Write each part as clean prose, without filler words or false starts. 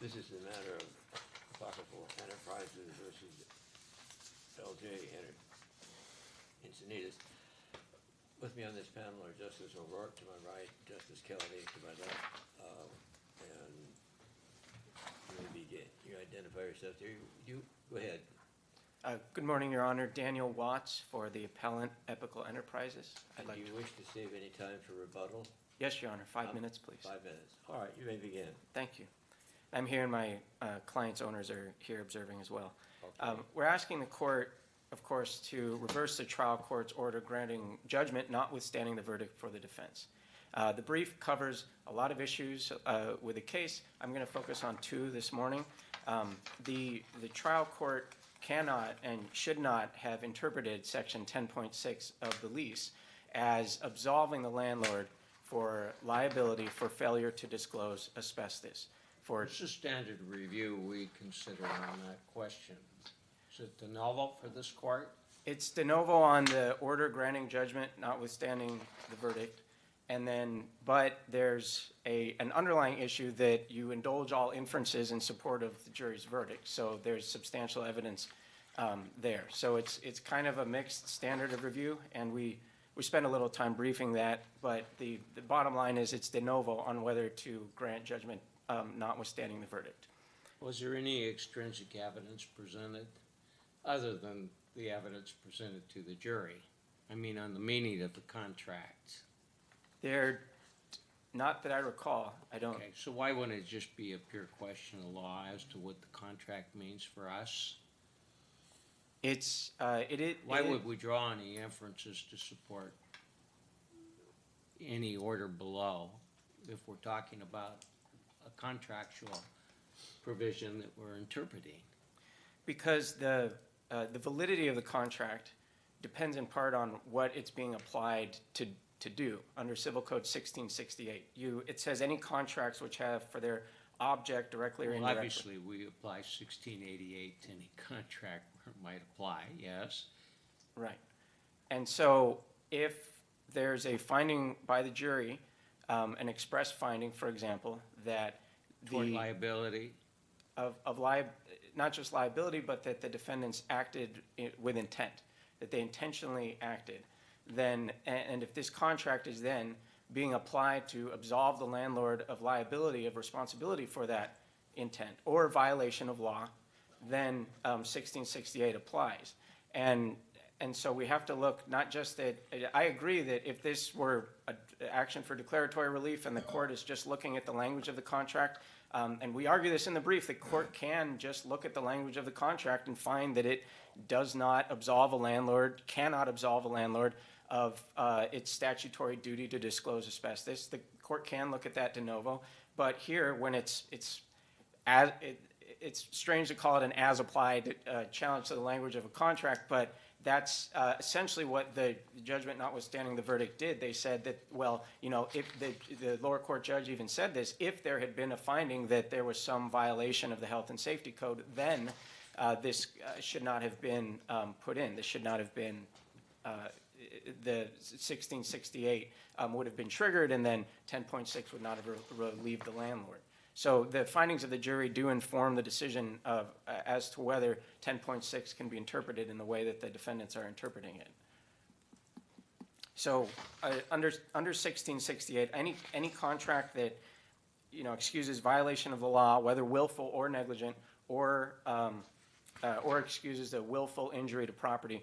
This is the matter of Epochal Enterprises versus LJ Encinitas. With me on this panel are Justice O'Rourke to my right, Justice Kennedy to my left, and you identify yourself there. You go ahead. Good morning, Your Honor. Daniel Watts for the appellant, Epochal Enterprises. Do you wish to save any time for rebuttal? Yes, Your Honor. 5 minutes, please. 5 minutes. All right, you may begin. Thank you. I'm here, and my client's owners are here observing as well. Okay. We're asking the court, of course, to reverse the trial court's order granting judgment, notwithstanding the verdict for the defense. The brief covers a lot of issues with the case. I'm going to focus on 2 this morning. The trial court cannot and should not have interpreted Section 10.6 of the lease as absolving the landlord for liability for failure to disclose asbestos. What's the standard review we consider on that question? Is it de novo for this court? It's de novo on the order granting judgment, notwithstanding the verdict. And then, but there's an underlying issue that you indulge all inferences in support of the jury's verdict. So there's substantial evidence there. So it's kind of a mixed standard of review, and we spent a little time briefing that. But the bottom line is it's de novo on whether to grant judgment, notwithstanding the verdict. Was there any extrinsic evidence presented other than the evidence presented to the jury? I mean, on the meaning of the contract. There, not that I recall. I don't. Okay, so why wouldn't it just be a pure question of law as to what the contract means for us? Why would we draw any inferences to support any order below if we're talking about a contractual provision that we're interpreting? Because the validity of the contract depends in part on what it's being applied to do. Under Civil Code 1668, it says any contracts which have for their object directly or indirectly. Obviously, we apply 1688 to any contract where it might apply, yes. Right. And so if there's a finding by the jury, an express finding, for example, that Tort liability. Not just liability, but that the defendants acted with intent, that they intentionally acted, then, and if this contract is then being applied to absolve the landlord of liability, of responsibility for that intent or violation of law, then 1668 applies. And so we have to look not just at, I agree that if this were an action for declaratory relief and the court is just looking at the language of the contract, and we argue this in the brief, the court can just look at the language of the contract and find that it does not absolve a landlord, cannot absolve a landlord of its statutory duty to disclose asbestos. The court can look at that de novo, but here when it's strange to call it an as-applied challenge to the language of a contract, but that's essentially what the judgment notwithstanding the verdict did. They said that, well, you know, if the lower court judge even said this, if there had been a finding that there was some violation of the health and safety code, then this should not have been put in. This should not have been, the 1668 would have been triggered, and then 10.6 would not have relieved the landlord. So the findings of the jury do inform the decision of, as to whether 10.6 can be interpreted in the way that the defendants are interpreting it. So under 1668, any contract that, you know, excuses violation of the law, whether willful or negligent, or excuses a willful injury to property,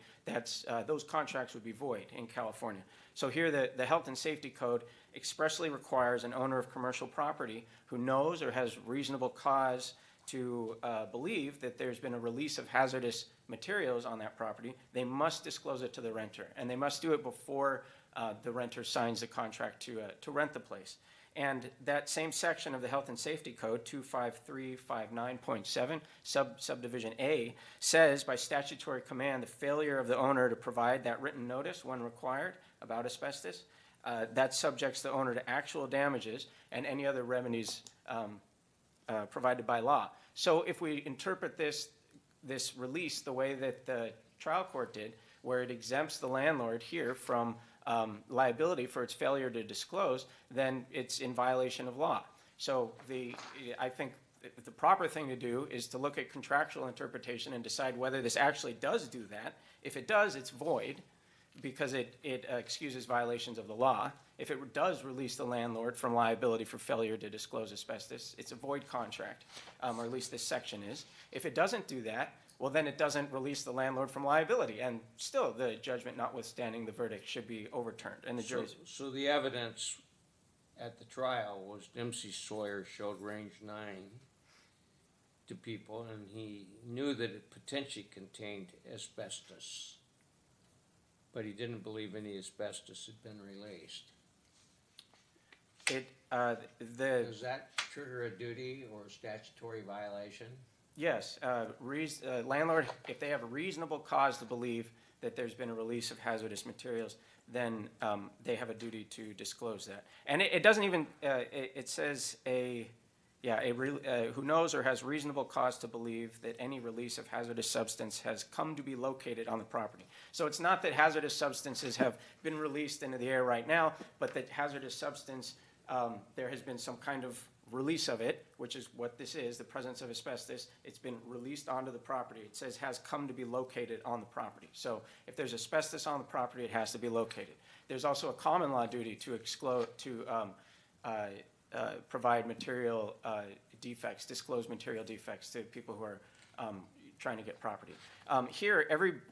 those contracts would be void in California. So here the Health and Safety Code expressly requires an owner of commercial property who knows or has reasonable cause to believe that there's been a release of hazardous materials on that property. They must disclose it to the renter, and they must do it before the renter signs the contract to rent the place. And that same section of the Health and Safety Code, 25359.7, subdivision A, says by statutory command the failure of the owner to provide that written notice when required about asbestos, that subjects the owner to actual damages and any other remedies provided by law. So if we interpret this release the way that the trial court did, where it exempts the landlord here from liability for its failure to disclose, then it's in violation of law. So I think the proper thing to do is to look at contractual interpretation and decide whether this actually does do that. If it does, it's void because it excuses violations of the law. If it does release the landlord from liability for failure to disclose asbestos, it's a void contract, or at least this section is. If it doesn't do that, well, then it doesn't release the landlord from liability, and still the judgment notwithstanding the verdict should be overturned, and the jury's. So the evidence at the trial was MC Sawyer showed range 9 to people, and he knew that it potentially contained asbestos, but he didn't believe any asbestos had been released. Does that trigger a duty or a statutory violation? Yes, landlord, if they have a reasonable cause to believe that there's been a release of hazardous materials, then they have a duty to disclose that. And it doesn't even, it says who knows or has reasonable cause to believe that any release of hazardous substance has come to be located on the property. So it's not that hazardous substances have been released into the air right now, but that hazardous substance, there has been some kind of release of it, which is what this is, the presence of asbestos. It's been released onto the property. It says has come to be located on the property. So if there's asbestos on the property, it has to be located. There's also a common law duty to provide material defects, disclose material defects to people who are trying to get property. Here,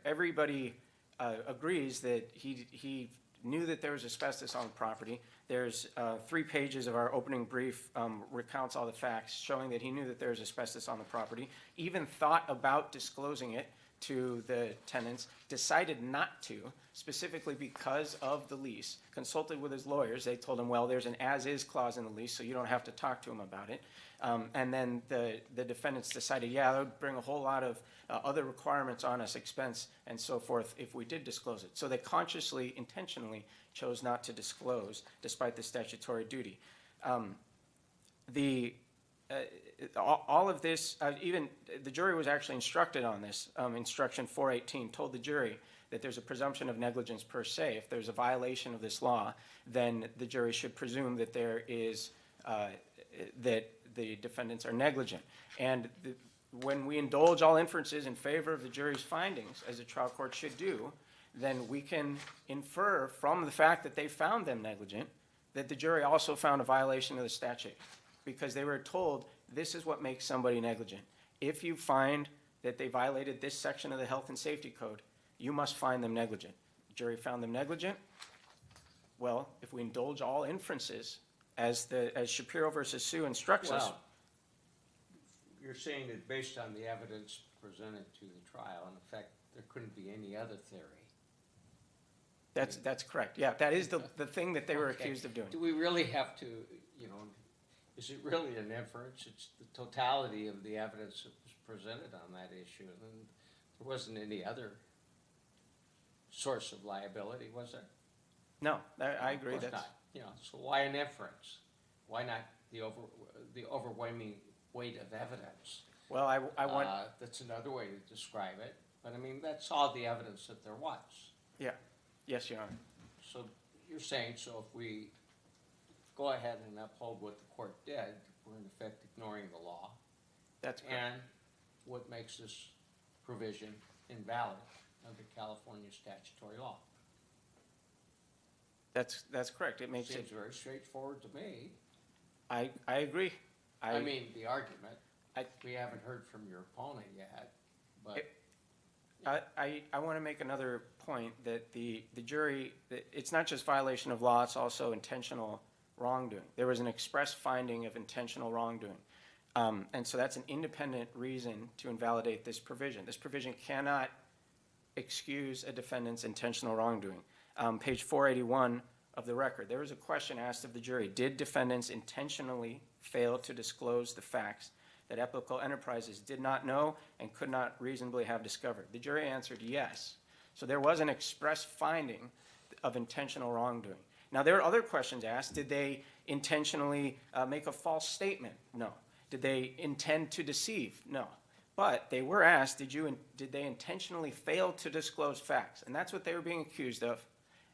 everybody agrees that he knew that there was asbestos on the property. There's 3 pages of our opening brief recounts all the facts showing that he knew that there was asbestos on the property, even thought about disclosing it to the tenants, decided not to, specifically because of the lease, consulted with his lawyers. They told him, well, there's an as-is clause in the lease, so you don't have to talk to him about it. And then the defendants decided, yeah, that would bring a whole lot of other requirements on us, expense and so forth, if we did disclose it. So they consciously, intentionally chose not to disclose, despite the statutory duty. All of this, even the jury was actually instructed on this. Instruction 418 told the jury that there's a presumption of negligence per se. If there's a violation of this law, then the jury should presume that there is that the defendants are negligent. And when we indulge all inferences in favor of the jury's findings, as a trial court should do, then we can infer from the fact that they found them negligent that the jury also found a violation of the statute, because they were told this is what makes somebody negligent. If you find that they violated this section of the Health and Safety Code, you must find them negligent. The jury found them negligent. Well, if we indulge all inferences, as Shapiro versus Sue instructs us. Well, you're saying that based on the evidence presented to the trial, in effect, there couldn't be any other theory. That's correct. Yeah, that is the thing that they were accused of doing. Do we really have to, is it really an inference? It's the totality of the evidence that was presented on that issue. And there wasn't any other source of liability, was there? No, I agree. Of course not. So why an inference? Why not the overwhelming weight of evidence? Well, I want. That's another way to describe it. But I mean, that's all the evidence that there was. Yeah. Yes, Your Honor. So you're saying, so if we go ahead and uphold what the court did, we're in effect ignoring the law. That's correct. And what makes this provision invalid under California statutory law. That's correct. It makes Seems very straightforward to me. I agree. I mean, the argument, we haven't heard from your opponent yet, but. I want to make another point that the jury, it's not just violation of law, it's also intentional wrongdoing. There was an express finding of intentional wrongdoing. And so that's an independent reason to invalidate this provision. This provision cannot excuse a defendant's intentional wrongdoing. Page 481 of the record, there was a question asked of the jury. Did defendants intentionally fail to disclose the facts that Epochal Enterprises did not know and could not reasonably have discovered? The jury answered yes. So there was an express finding of intentional wrongdoing. Now, there are other questions asked. Did they intentionally make a false statement? No. Did they intend to deceive? No. But they were asked, did they intentionally fail to disclose facts? And that's what they were being accused of,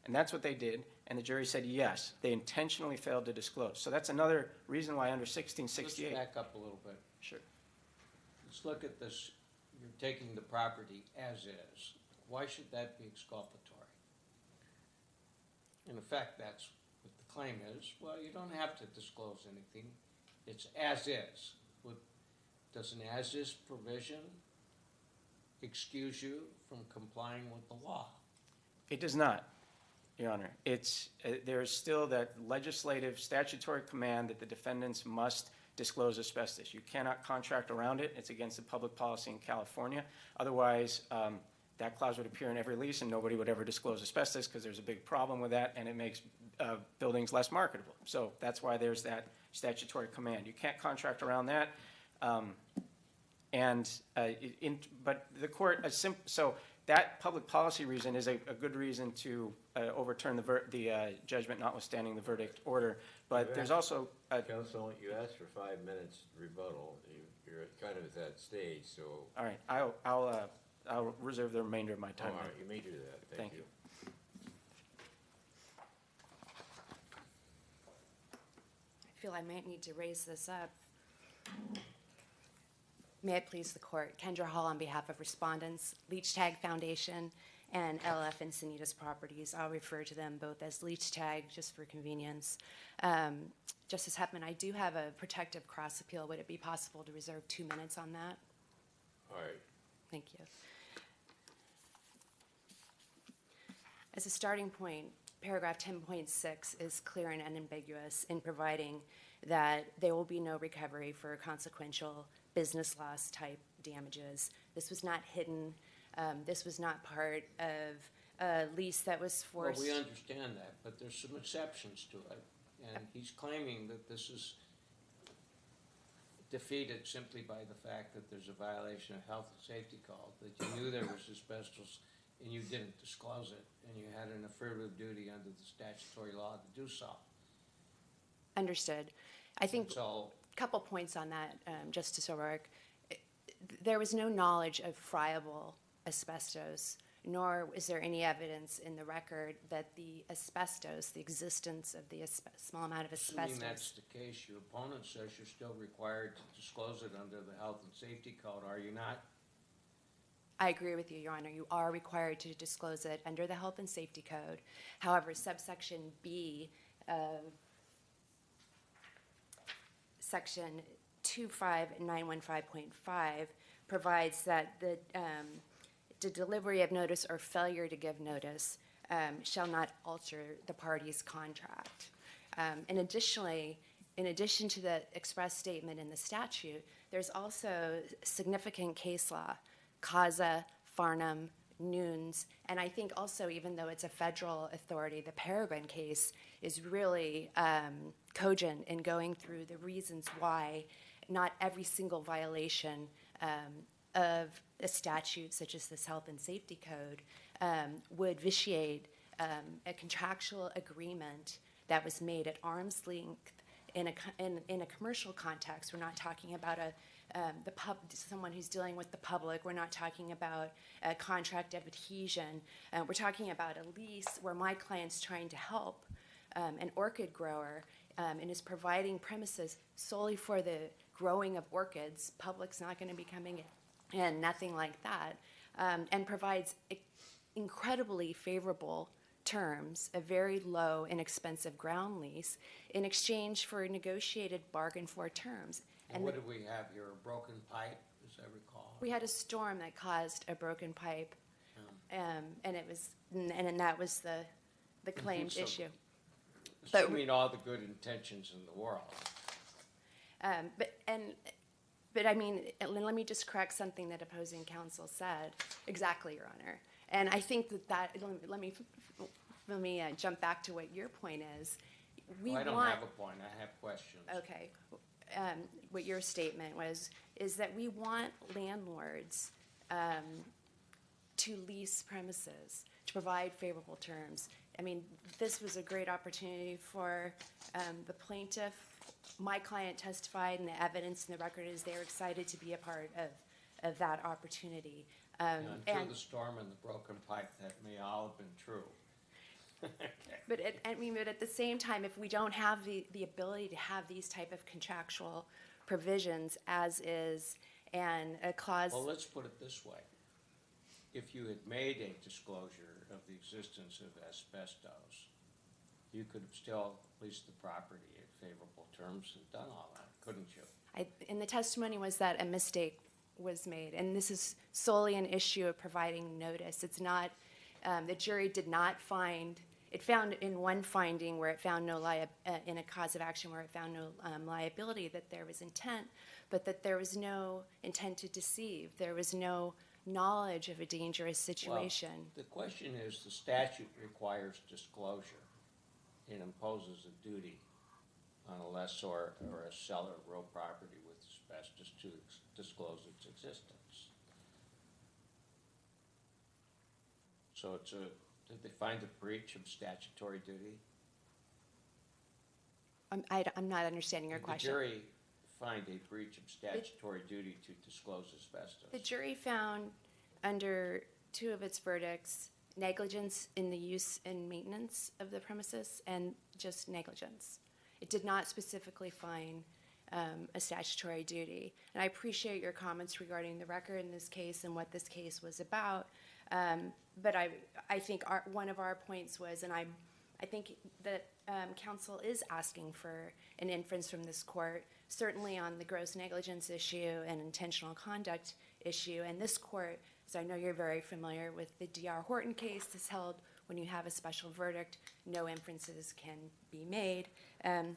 and that's what they did, And the jury said, yes, they intentionally failed to disclose. So that's another reason why under 1668. Let's back up a little bit. Sure. Let's look at this. You're taking the property as is. Why should that be exculpatory? In effect, that's what the claim is. Well, you don't have to disclose anything. It's as is. Does an as is provision excuse you from complying with the law? It does not, Your Honor. There is still that legislative statutory command that the defendants must disclose asbestos. You cannot contract around it. It's against the public policy in California. Otherwise, that clause would appear in every lease and nobody would ever disclose asbestos because there's a big problem with that and it makes buildings less marketable. So that's why there's that statutory command. You can't contract around that. But the court, so that public policy reason is a good reason to overturn the judgment notwithstanding the verdict order. But there's also Counsel, you asked for 5 minutes rebuttal. You're kind of at that stage, so. all right. I'll reserve the remainder of my time. All right, you may do that. Thank you. I feel I might need to raise this up. May it please the court. Kendra Hall on behalf of respondents, Leach Tag Foundation, and LF Encinitas Properties. I'll refer to them both as Leach Tag just for convenience. Justice Hepman, I do have a protective cross appeal. Would it be possible to reserve 2 minutes on that? All right. Thank you. As a starting point, paragraph 10.6 is clear and unambiguous in providing that there will be no recovery for consequential business loss type damages. This was not hidden. This was not part of a lease that was forced. Well, we understand that, but there's some exceptions to it. And he's claiming that this is defeated simply by the fact that there's a violation of health and safety code, that you knew there was asbestos and you didn't disclose it, and you had an affirmative duty under the statutory law to do so. Understood. I think So, a couple points on that, Justice O'Rourke. There was no knowledge of friable asbestos, nor is there any evidence in the record that the asbestos, the existence of the small amount of asbestos. assuming that's the case, your opponent says you're still required to disclose it under the health and safety code, are you not? I agree with you, Your Honor. You are required to disclose it under the Health and Safety Code. However, subsection B of section 25915.5 provides that the delivery of notice or failure to give notice shall not alter the party's contract. And additionally, in addition to the express statement in the statute, there's also significant case law, CASA, Farnham, Nunes, and I think also, even though it's a federal authority, the Peregrine case is really cogent in going through the reasons why not every single violation of a statute such as this Health and Safety Code would vitiate a contractual agreement that was made at arm's length in a commercial context. We're not talking about someone who's dealing with the public. We're not talking about a contract of adhesion. We're talking about a lease where my client's trying to help an orchid grower and is providing premises solely for the growing of orchids. Public's not going to be coming in, nothing like that, and provides incredibly favorable terms, a very low, inexpensive ground lease in exchange for negotiated bargain for terms. And what did we have here, a broken pipe, as I recall? We had a storm that caused a broken pipe, and it was, and that was the claimed so- issue. Assuming all the good intentions in the world. But I mean, let me just correct something that opposing counsel said. Exactly, Your Honor. And I think that let me jump back to what your point is. I don't have a point, I have questions. Okay. What your statement is that we want landlords to lease premises, to provide favorable terms. I mean, this was a great opportunity for the plaintiff. My client testified, and the evidence in the record is they're excited to be a part of that opportunity. Until the storm and the broken pipe, that may all have been true. But but at the same time, if we don't have the ability to have these type of contractual provisions as is, and a clause. Well, let's put it this way. If you had made a disclosure of the existence of asbestos, you could have still leased the property at favorable terms and done all that, couldn't you? And the testimony was that a mistake was made, and this is solely an issue of providing notice. It's not, the jury did not find, it found in one finding where it found no in a cause of action where it found no liability, that there was intent, but that there was no intent to deceive. There was no knowledge of a dangerous situation. Well, the question is, the statute requires disclosure. It imposes a duty on a lessor or a seller of real property with asbestos to disclose its existence. So did they find a breach of statutory duty? I'm not understanding your Did question. the jury find a breach of statutory duty to disclose asbestos? The jury found under two of its verdicts negligence in the use and maintenance of the premises and just negligence. It did not specifically find a statutory duty. And I appreciate your comments regarding the record in this case and what this case was about. But I think one of our points was, and I think that counsel is asking for an inference from this court, certainly on the gross negligence issue and intentional conduct issue. And this court, so I know you're very familiar with the D.R. Horton case, is held when you have a special verdict, no inferences can be made. And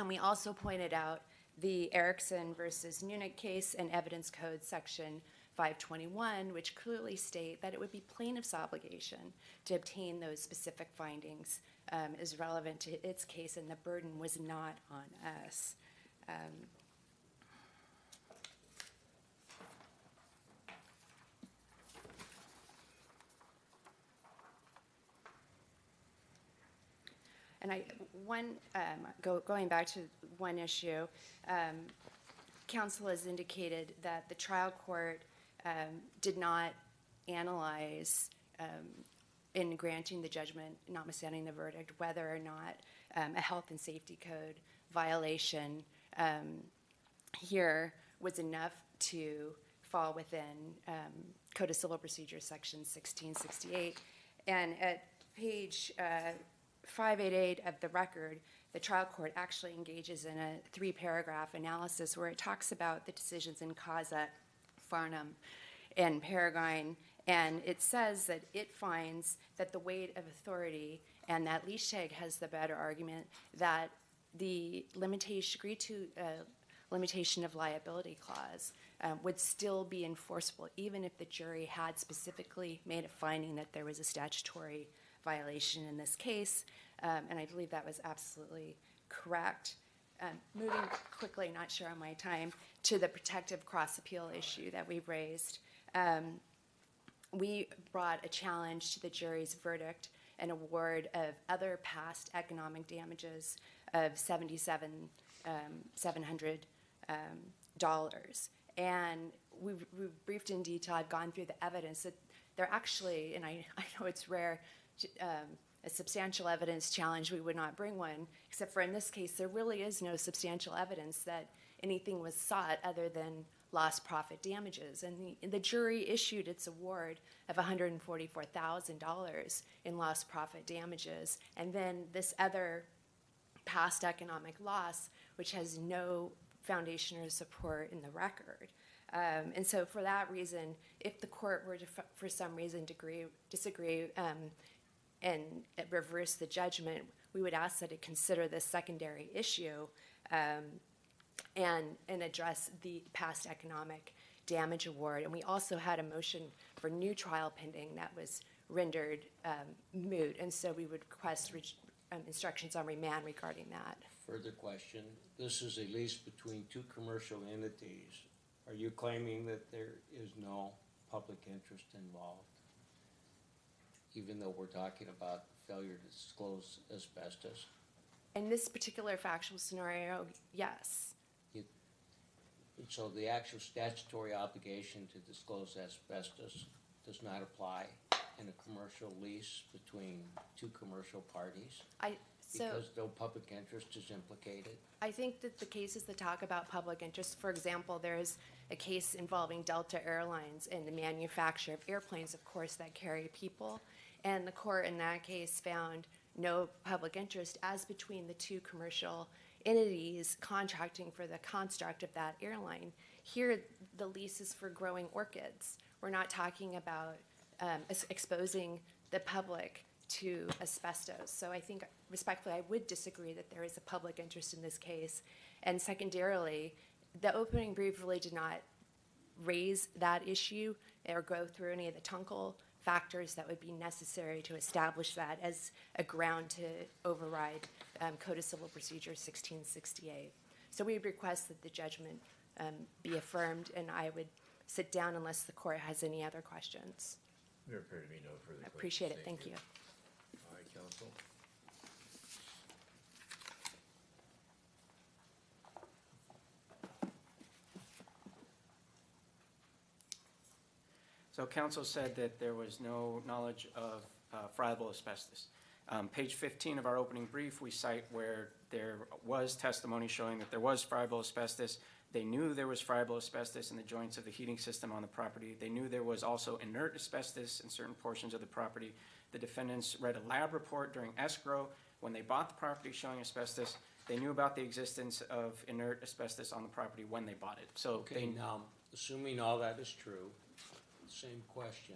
we also pointed out the Erickson versus Nunick case and Evidence Code section 521, which clearly state that it would be plaintiff's obligation to obtain those specific findings is relevant to its case, and the burden was not on us. And going back to one issue, counsel has indicated that the trial court did not analyze in granting the judgment, notwithstanding the verdict, whether or not a health and safety code violation here was enough to fall within Code of Civil Procedure section 1668. And at page 588 of the record, the trial court actually engages in a 3-paragraph analysis where it talks about the decisions in Causa, Farnham, and Peregrine, and it says that it finds that the weight of authority, and that Lieshag has the better argument, that the limitation of liability clause would still be enforceable, even if the jury had specifically made a finding that there was a statutory violation in this case, and I believe that was absolutely correct. Moving quickly, not sure on my time, to the protective cross-appeal issue that we've raised. We brought a challenge to the jury's verdict, an award of other past economic damages of $7,700. And we've briefed in detail, I've gone through the evidence that they're actually, and I know it's rare, a substantial evidence challenge, we would not bring one, except for in this case, there really is no substantial evidence that anything was sought other than lost profit damages. And the jury issued its award of $144,000 in lost profit damages. And then this other past economic loss, which has no foundation or support in the record. And so for that reason, if the court were to, for some reason, disagree and reverse the judgment, we would ask that it consider this secondary issue and address the past economic damage award. And we also had a motion for new trial pending that was rendered moot, and so we would request instructions on remand regarding that. Further question. This is a lease between two commercial entities. Are you claiming that there is no public interest involved? Even though we're talking about failure to disclose asbestos? In this particular factual scenario, yes. So the actual statutory obligation to disclose asbestos does not apply in a commercial lease between two commercial parties? So Because no public interest is implicated? I think that the cases that talk about public interest, for example, there's a case involving Delta Airlines and the manufacture of airplanes, of course, that carry people. And the court in that case found no public interest as between the two commercial entities contracting for the construct of that airline. Here, the lease is for growing orchids. We're not talking about exposing the public to asbestos. So I think, respectfully, I would disagree that there is a public interest in this case. And secondarily, the opening brief really did not raise that issue or go through any of the Tunkel factors that would be necessary to establish that as a ground to override Code of Civil Procedure 1668. So we request that the judgment be affirmed, and I would sit down unless the court has any other questions. There appear to be no further questions. Appreciate it, thank you. All right, counsel. So counsel said that there was no knowledge of friable asbestos. Page 15 of our opening brief, we cite where there was testimony showing that there was friable asbestos. They knew there was friable asbestos in the joints of the heating system on the property. They knew there was also inert asbestos in certain portions of the property. The defendants read a lab report during escrow when they bought the property showing asbestos. They knew about the existence of inert asbestos on the property when they bought it. So Okay, now, assuming all that is true, same question.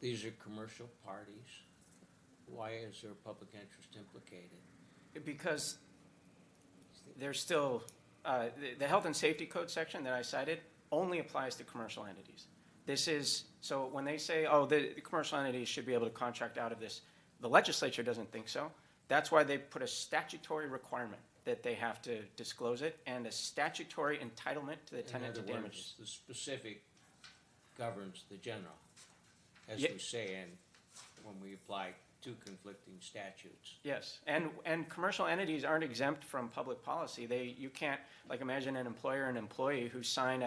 These are commercial parties. Why is there public interest implicated? because there's still, the health and safety code section that I cited only applies to commercial entities. This is, so when they say, oh, the commercial entities should be able to contract out of this, the legislature doesn't think so. That's why they put a statutory requirement that they have to disclose it and a statutory entitlement to the tenant to In other damages. words, the specific governs the general, as Ye- we say in, when we apply two conflicting statutes. Yes, and commercial entities aren't exempt from public policy. You can't, like, imagine an employer and employee who sign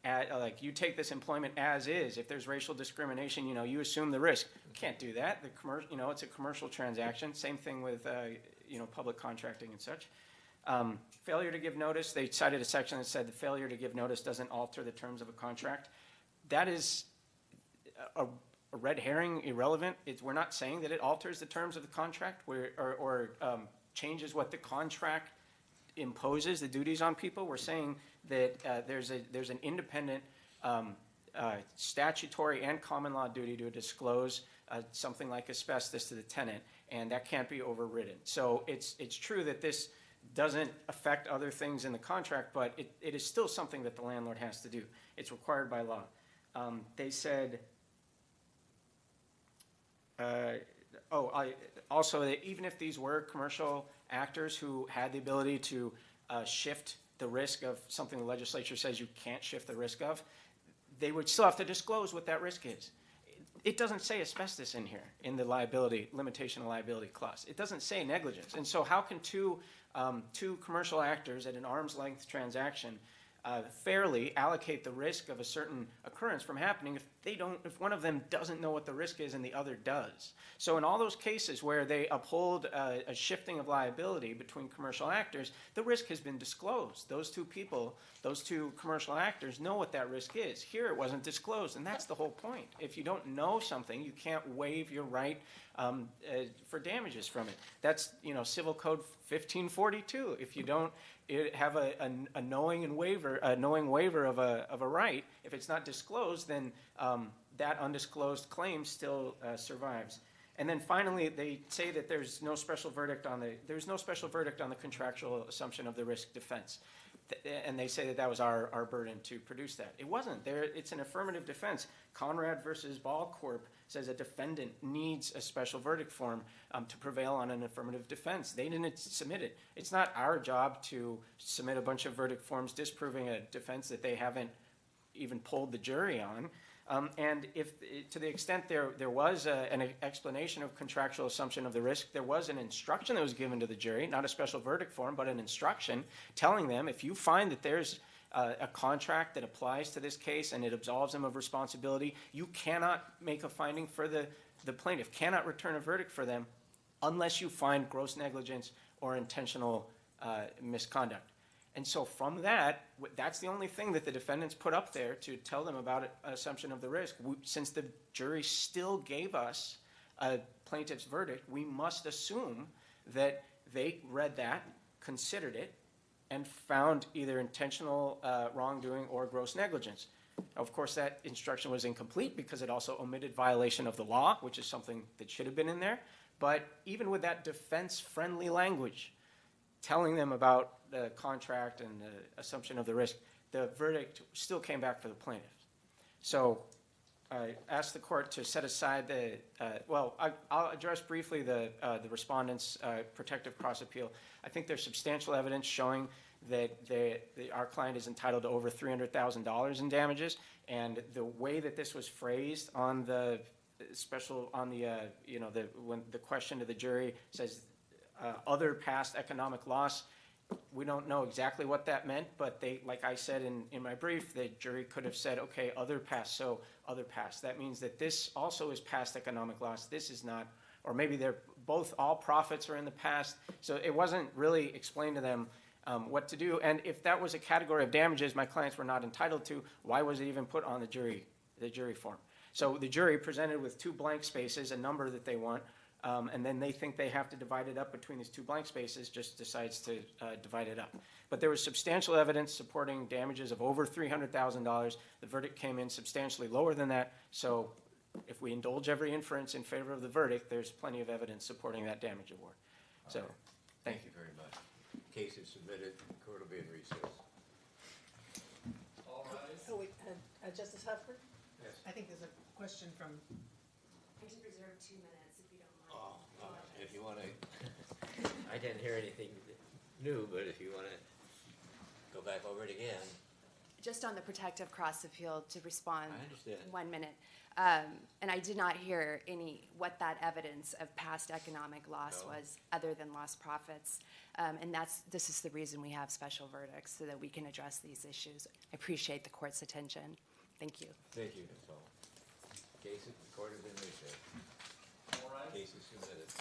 like, you take this employment as is. If there's racial discrimination, you assume the risk. You can't do that. It's a commercial transaction. Same thing with, public contracting and such. Failure to give notice, they cited a section that said the failure to give notice doesn't alter the terms of a contract. That is a red herring, irrelevant. We're not saying that it alters the terms of the contract or changes what the contract imposes, the duties on people. We're saying that there's an independent statutory and common law duty to disclose something like asbestos to the tenant, and that can't be overridden. So it's true that this doesn't affect other things in the contract, but it is still something that the landlord has to do. It's required by law. They said, also that even if these were commercial actors who had the ability to shift the risk of something the legislature says you can't shift the risk of, they would still have to disclose what that risk is. It doesn't say asbestos in here in the limitation of liability clause. It doesn't say negligence. And so how can two commercial actors at an arm's length transaction fairly allocate the risk of a certain occurrence from happening if one of them doesn't know what the risk is and the other does? So in all those cases where they uphold a shifting of liability between commercial actors, the risk has been disclosed. Those two people, those two commercial actors know what that risk is. Here it wasn't disclosed, and that's the whole point. If you don't know something, you can't waive your right for damages from it. That's, Civil Code 1542. If you don't have a knowing waiver of a right, if it's not disclosed, then that undisclosed claim still survives. And then finally, they say that there's no special verdict on the contractual assumption of the risk defense. And they say that was our burden to produce that. It wasn't. It's an affirmative defense. Conrad versus Ball Corp says a defendant needs a special verdict form to prevail on an affirmative defense. They didn't submit it. It's not our job to submit a bunch of verdict forms disproving a defense that they haven't even polled the jury on. And if, to the extent there was an explanation of contractual assumption of the risk, there was an instruction that was given to the jury, not a special verdict form, but an instruction telling them, if you find that there's a contract that applies to this case and it absolves them of responsibility, you cannot make a finding for the the plaintiff cannot return a verdict for them unless you find gross negligence or intentional misconduct. And so from that, that's the only thing that the defendants put up there to tell them about assumption of the risk. Since the jury still gave us a plaintiff's verdict, we must assume that they read that, considered it, and found either intentional wrongdoing or gross negligence. Of course, that instruction was incomplete because it also omitted violation of the law, which is something that should have been in there. But even with that defense-friendly language, telling them about the contract and the assumption of the risk, the verdict still came back for the plaintiff. So I asked the court to set aside the, I'll address briefly the respondent's protective cross appeal. I think there's substantial evidence showing that our client is entitled to over $300,000 in damages, and the way that this was phrased on the special, on the, when the question to the jury says other past economic loss, we don't know exactly what that meant, but they, like I said in my brief, the jury could have said, okay, other past, so other past. That means that this also is past economic loss. This is not, or maybe they're both, all profits are in the past. So it wasn't really explained to them what to do. And if that was a category of damages my clients were not entitled to, why was it even put on the jury form? So the jury presented with 2 blank spaces, a number that they want, and then they think they have to divide it up between these 2 blank spaces, just decides to divide it up. But there was substantial evidence supporting damages of over $300,000. The verdict came in substantially lower than that. So if we indulge every inference in favor of the verdict, there's plenty of evidence supporting that damage award. So, thank you. Very much. Case is submitted. Court will be in recess. All rise. Oh, wait, Justice Hufford? Yes. I think there's a question from, I should reserve 2 minutes if you don't mind. If you want to, I didn't hear anything new, but if you want to go back over it again. Just on the protective cross appeal to respond. I understand. 1 minute. And I did not hear what that evidence of past economic loss No. was other than lost profits. And this is the reason we have special verdicts, so that we can address these issues. I appreciate the court's attention. Thank you. Thank you, Nicole. Case, the court is in recess. All rise. Case is submitted.